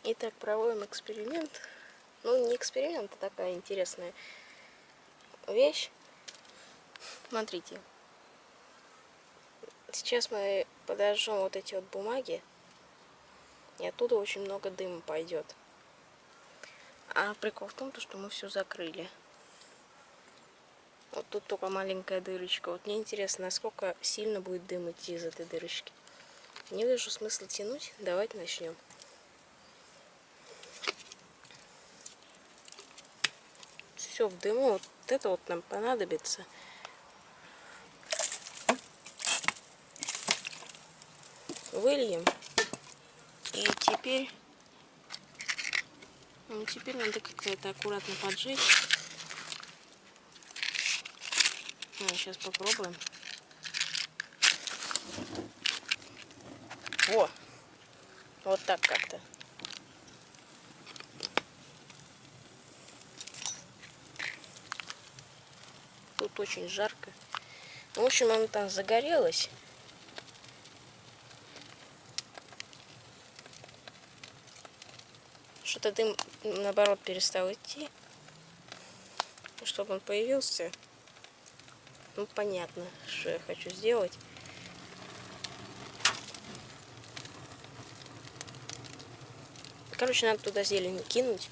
Итак, проводим эксперимент. Ну, не эксперимент, а такая интересная вещь. Смотрите. Сейчас мы подожжем вот эти вот бумаги, и оттуда очень много дыма пойдет. А прикол в том, что мы все закрыли. Вот тут только маленькая дырочка. Вот мне интересно, насколько сильно будет дым идти из этой дырочки. Не вижу смысла тянуть. Давайте начнем. Все в дыму. Вот это вот нам понадобится. Выльем. И теперь... Ну, теперь надо как-то это аккуратно поджечь. Ну, сейчас попробуем. Во! Вот так как-то. Тут очень жарко. В общем, оно там загорелось. Что-то дым, наоборот, перестал идти. Чтобы он появился. Ну, понятно, что я хочу сделать. Короче, надо туда зелень кинуть.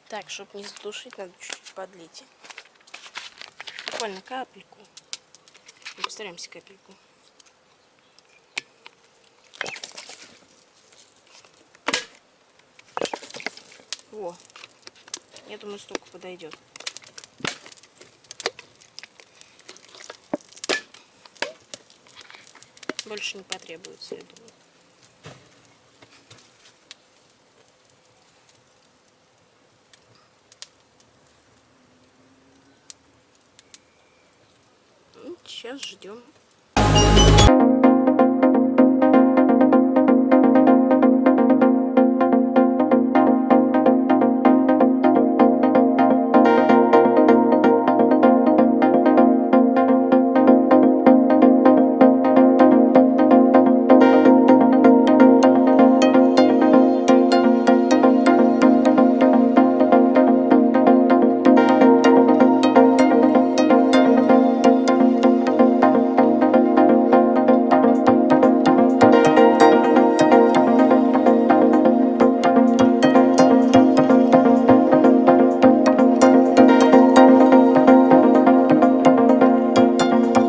Так, чтобы не задушить, надо чуть-чуть подлить. Буквально капельку. Постараемся капельку. Во. Я думаю, столько подойдет. Больше не потребуется, я думаю. Сейчас ждем.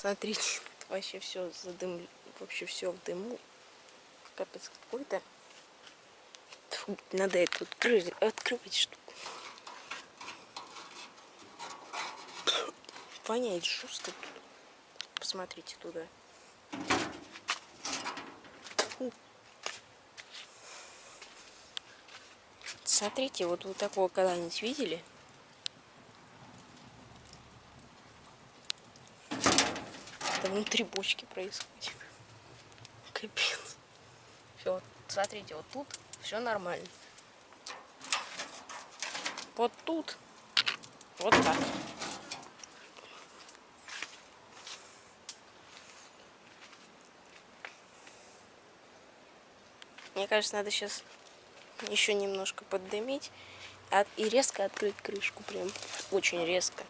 Смотрите, вообще все задым, вообще все в дыму. Капец какой-то. Надо это открывать штуку. Воняет жестко тут. Посмотрите туда. Смотрите, вот вы такого когда-нибудь видели? Это внутри бочки происходит. Капец. Все, вот, смотрите, вот тут все нормально. Вот тут вот так. Мне кажется, надо сейчас еще немножко поддымить и резко открыть крышку. Прям очень резко.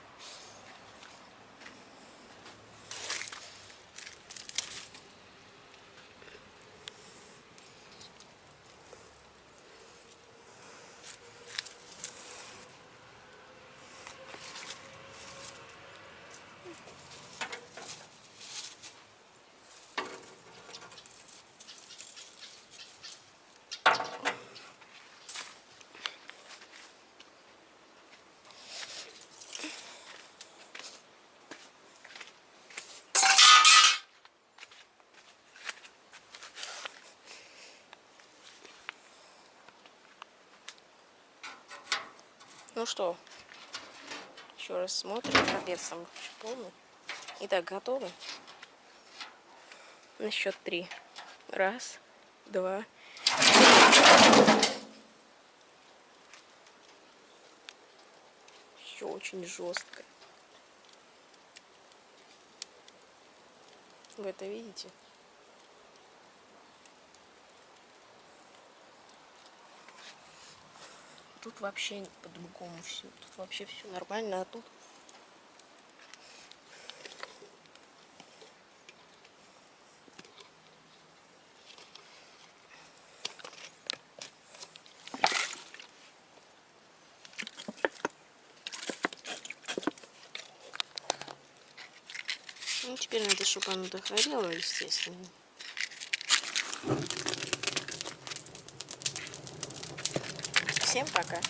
Ну что, еще раз смотрим. Капец, там полный. Итак, готовы? На счет 3. 1, 2. Еще очень жестко. Вы это видите? Тут вообще по-другому все. Тут вообще все нормально, а тут... Ну, теперь надо, чтобы оно догорело, естественно. Всем пока.